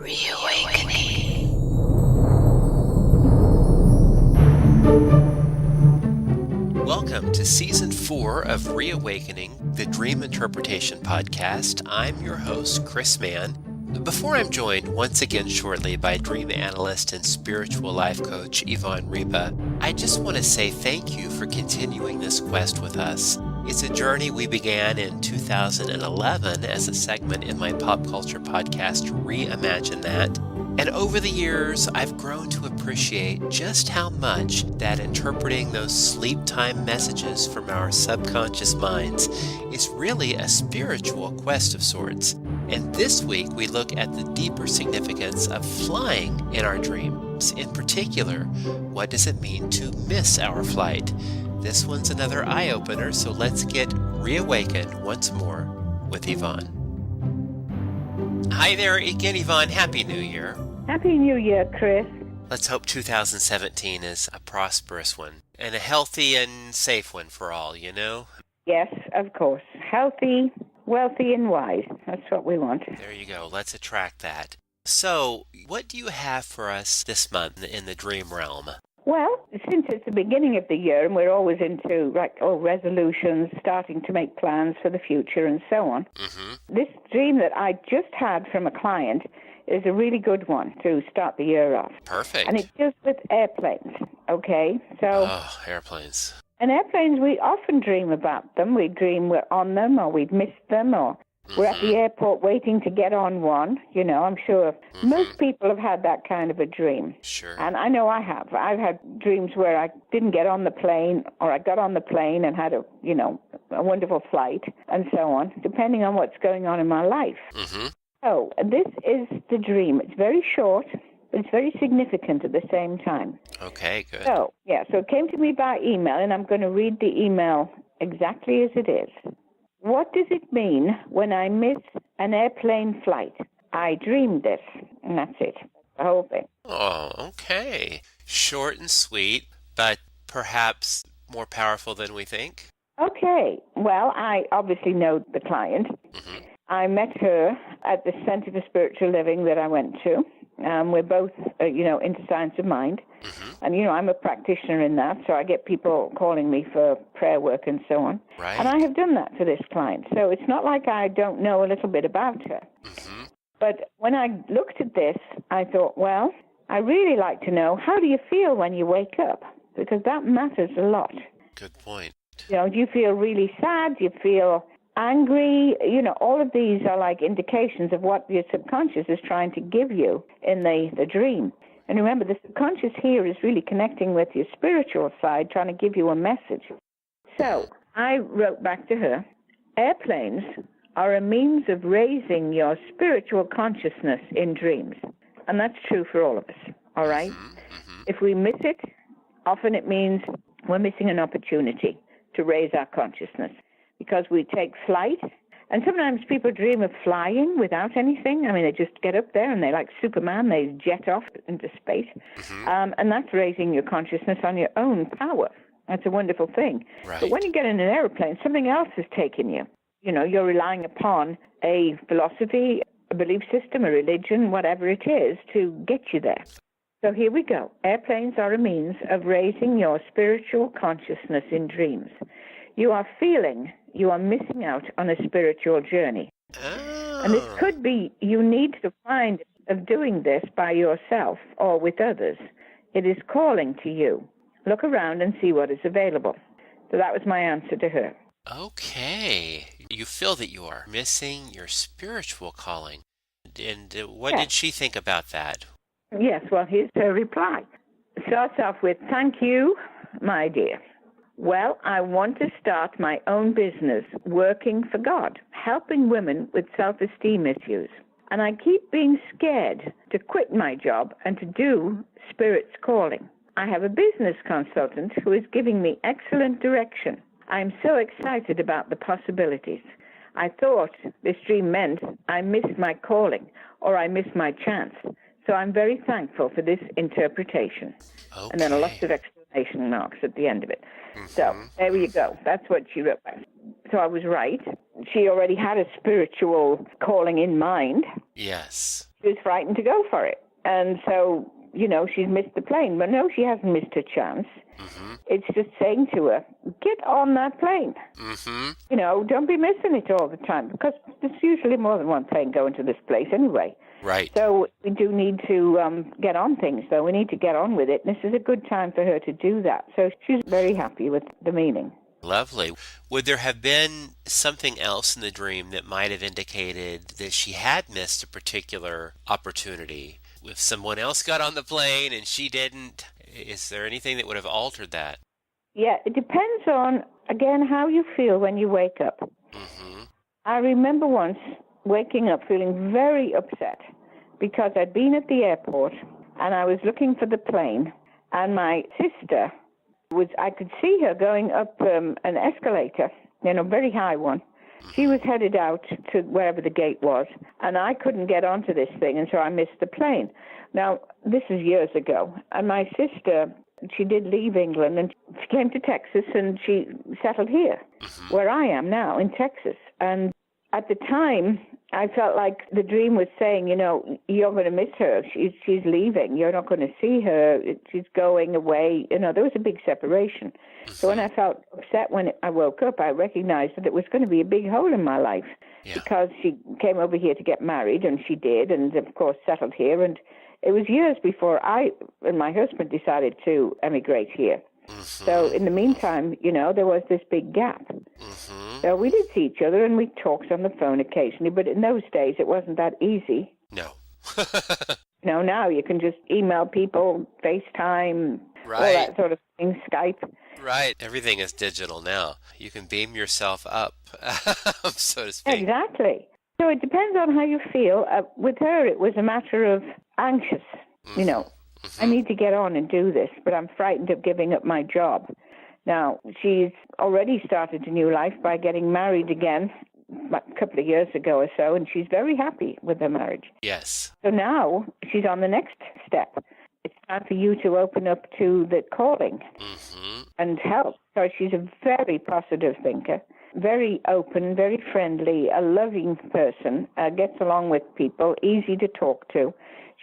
Reawakening. Welcome to Season 4 of Reawakening, the Dream Interpretation Podcast. I'm your host, Chris Mann. Before I'm joined once again shortly by dream analyst and spiritual life coach Yvonne Ryba, I just want to say thank you for continuing this quest with us. It's a journey we began in 2011 as a segment in my pop culture podcast, Reimagine That. And over the years, I've grown to appreciate just how much that interpreting those sleep time messages from our subconscious minds is really a spiritual quest of sorts. And this week, we look at the deeper significance of flying in our dreams. In particular, what does it mean to miss our flight? This one's another eye-opener, so let's get reawakened once more with Yvonne. Hi there again, Yvonne. Happy New Year. Happy New Year, Chris. Let's hope 2017 is a prosperous one and a healthy and safe one for all, you know? Yes, of course. Healthy, wealthy, and wise. That's what we want. There you go. Let's attract that. So, what do you have for us this month in the dream realm? Well, since it's the beginning of the year and we're always into resolutions, starting to make plans for the future and so on, This dream that I just had from a client is a really good one to start the year off. Perfect. And it's just with airplanes, okay? Airplanes. And airplanes, we often dream about them. We dream we're on them or we've missed them or we're at the airport waiting to get on one. You know, I'm sure most people have had that kind of a dream. Sure. And I know I have. I've had dreams where I didn't get on the plane or I got on the plane and had a wonderful flight and so on, depending on what's going on in my life. So this is the dream. It's very short, but it's very significant at the same time. Okay, good. So it came to me by email, and I'm going to read the email exactly as it is. What does it mean when I miss an airplane flight? I dreamed this, and that's it, the whole thing. Oh, okay. Short and sweet, but perhaps more powerful than we think. Okay. Well, I obviously know the client. I met her at the Center for Spiritual Living that I went to. We're both, into science of mind. And, I'm a practitioner in that, so I get people calling me for prayer work and so on. Right. And I have done that for this client. So it's not like I don't know a little bit about her. But when I looked at this, I thought, well, I really like to know, how do you feel when you wake up? Because that matters a lot. Good point. Do you feel really sad? Do you feel angry? All of these are like indications of what your subconscious is trying to give you in the dream. And remember, the subconscious here is really connecting with your spiritual side, trying to give you a message. So I wrote back to her, airplanes are a means of raising your spiritual consciousness in dreams. And that's true for all of us, all right? If we miss it, often it means we're missing an opportunity to raise our consciousness because we take flight. And sometimes people dream of flying without anything. I mean, they just get up there and they're like Superman. They jet off into space. And that's raising your consciousness on your own power. That's a wonderful thing. Right. But when you get in an airplane, something else is taking you. You're relying upon a philosophy, a belief system, a religion, whatever it is, to get you there. So here we go. Airplanes are a means of raising your spiritual consciousness in dreams. You are feeling you are missing out on a spiritual journey. And this could be you need to find of doing this by yourself or with others. It is calling to you. Look around and see what is available. So that was my answer to her. Okay. You feel that you are missing your spiritual calling. And what did she think about that? Yes, well, here's her reply. It starts off with, thank you, my dear. Well, I want to start my own business working for God, helping women with self-esteem issues. And I keep being scared to quit my job and to do Spirit's calling. I have a business consultant who is giving me excellent direction. I'm so excited about the possibilities. I thought this dream meant I missed my calling or I missed my chance. So I'm very thankful for this interpretation. Okay. And then lots of exclamation marks at the end of it. So there you go. That's what she wrote back. So I was right. She already had a spiritual calling in mind. Yes. she was frightened to go for it. And so, she's missed the plane. But no, she hasn't missed her chance. Mm-hmm. It's just saying to her, get on that plane. Mm-hmm. Don't be missing it all the time, because there's usually more than one plane going to this place anyway. Right. So we do need to get on things, though. We need to get on with it. And this is a good time for her to do that. So she's very happy with the meaning. Lovely. Would there have been something else in the dream that might have indicated that she had missed a particular opportunity? If someone else got on the plane and she didn't, is there anything that would have altered that? Yeah, it depends on, again, how you feel when you wake up. Mm-hmm. I remember once waking up feeling very upset because I'd been at the airport and I was looking for the plane, and my sister I could see her going up an escalator, very high one. She was headed out to wherever the gate was, and I couldn't get onto this thing, and so I missed the plane. Now, this is years ago, and my sister, she did leave England, and she came to Texas, and she settled here, where I am now, in Texas. And at the time, I felt like the dream was saying, you're going to miss her. She's leaving. You're not going to see her. She's going away. There was a big separation. So when I felt upset when I woke up, I recognized that it was going to be a big hole in my life, because she came over here to get married, and she did, and of course settled here. And it was years before I and my husband decided to emigrate here. So in the meantime, there was this big gap. So we did see each other, and we talked on the phone occasionally, but in those days it wasn't that easy. No. Now you can just email people, FaceTime, Right. all that sort of thing, Skype. Right. Everything is digital now. You can beam yourself up, so to speak. Exactly. So it depends on how you feel. With her, it was a matter of anxious, I need to get on and do this, but I'm frightened of giving up my job. Now, she's already started a new life by getting married again a couple of years ago or so, and she's very happy with her marriage. Yes. So now she's on the next step. It's time for you to open up to the calling and help. So she's a very positive thinker, very open, very friendly, a loving person, gets along with people, easy to talk to.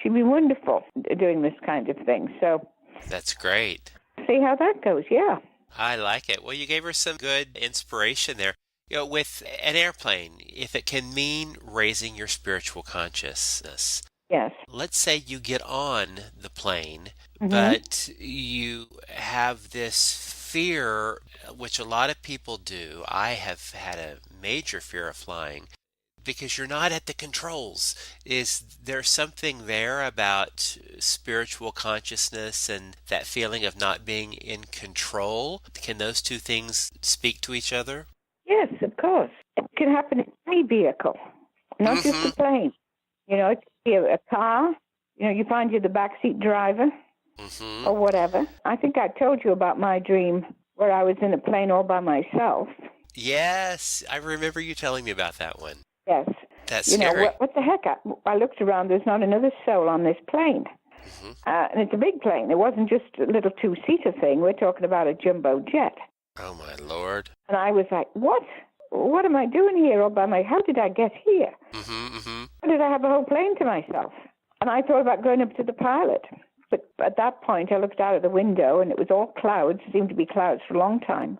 She'd be wonderful doing this kind of thing. So that's great. See how that goes, yeah. I like it. Well, you gave her some good inspiration there. With an airplane, if it can mean raising your spiritual consciousness. Yes. Let's say you get on the plane, but you have this fear, which a lot of people do. I have had a major fear of flying because you're not at the controls. Is there something there about spiritual consciousness and that feeling of not being in control? Can those two things speak to each other? Yes, of course. It can happen in any vehicle, not just a plane. It could be a car. You find you're the backseat driver or whatever. I think I told you about my dream where I was in a plane all by myself. Yes, I remember you telling me about that one. Yes. That's scary. What the heck? I looked around. There's not another soul on this plane. And it's a big plane. It wasn't just a little two-seater thing. We're talking about a jumbo jet. Oh, my Lord. And I was like, what? What am I doing here all by myself? How did I get here? How did I have a whole plane to myself? And I thought about going up to the pilot. But at that point, I looked out of the window, and it was all clouds. It seemed to be clouds for a long time.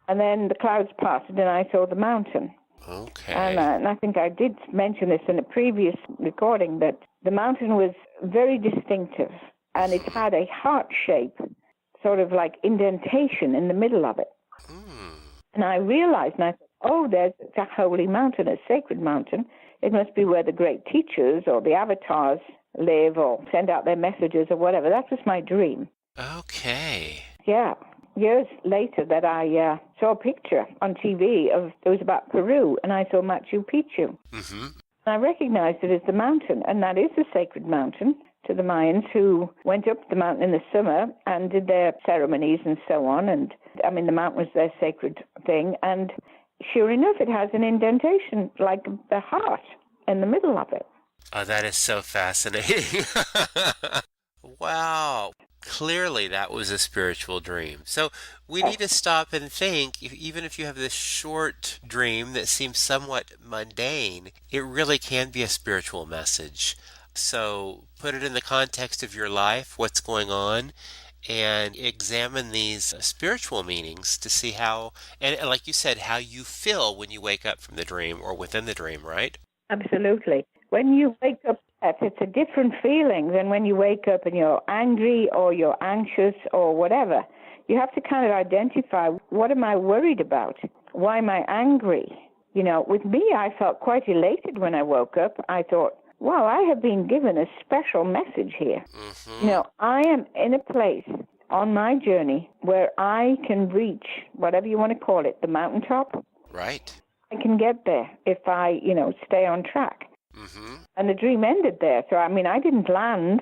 And then the clouds parted, and I saw the mountain. Okay. And I think I did mention this in a previous recording, that the mountain was very distinctive, and it had a heart shape, sort of like indentation in the middle of it. And I realized, and I thought, there's a holy mountain, a sacred mountain. It must be where the great teachers or the avatars live or send out their messages or whatever. That was my dream. Okay. Yeah. Years later that I saw a picture on TV it was about Peru, and I saw Machu Picchu. And I recognized it as the mountain, and that is a sacred mountain to the Mayans, who went up the mountain in the summer and did their ceremonies and so on. And the mountain was their sacred thing. And sure enough, it has an indentation like the heart in the middle of it. Oh, that is so fascinating. Wow. clearly that was a spiritual dream. So we need to stop and think, even if you have this short dream that seems somewhat mundane, it really can be a spiritual message. So put it in the context of your life, what's going on, and examine these spiritual meanings to see how, and like you said, how you feel when you wake up from the dream or within the dream, right? Absolutely. When you wake up, it's a different feeling than when you wake up and you're angry or you're anxious or whatever. You have to kind of identify, what am I worried about? Why am I angry? With me, I felt quite elated when I woke up. I thought, wow, I have been given a special message here. Mm-hmm. I am in a place on my journey where I can reach, whatever you want to call it, the mountaintop. Right. I can get there if I, stay on track. Mm-hmm. And the dream ended there. So, I didn't land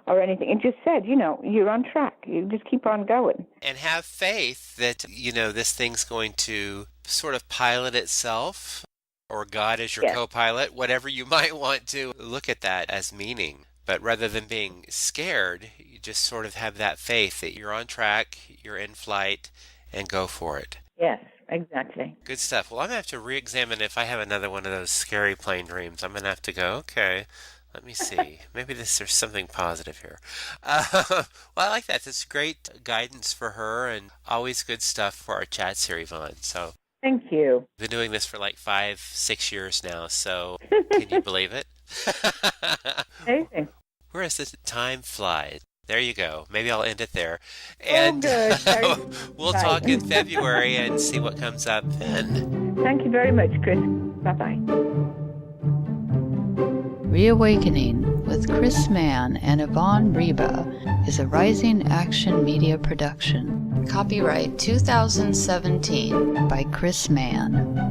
or anything. It just said, you're on track. You just keep on going. And have faith that, this thing's going to sort of pilot itself, or God is your co-pilot, whatever you might want to look at that as meaning. But rather than being scared, you just sort of have that faith that you're on track, you're in flight, and go for it. Yes, exactly. Good stuff. Well, I'm going to have to re-examine if I have another one of those scary plane dreams. I'm going to have to go, okay, let me see. Maybe there's something positive here. Well, I like that. That's great guidance for her and always good stuff for our chats here, Yvonne. So thank you. I've been doing this for like 5-6 years now, so can you believe it? Amazing. Whereas the time flies. There you go. Maybe I'll end it there. And good. We'll talk in February and see what comes up then. Thank you very much, Chris. Bye-bye. Reawakening with Chris Mann and Yvonne Ryba is a Rising Action Media production. Copyright 2017 by Chris Mann.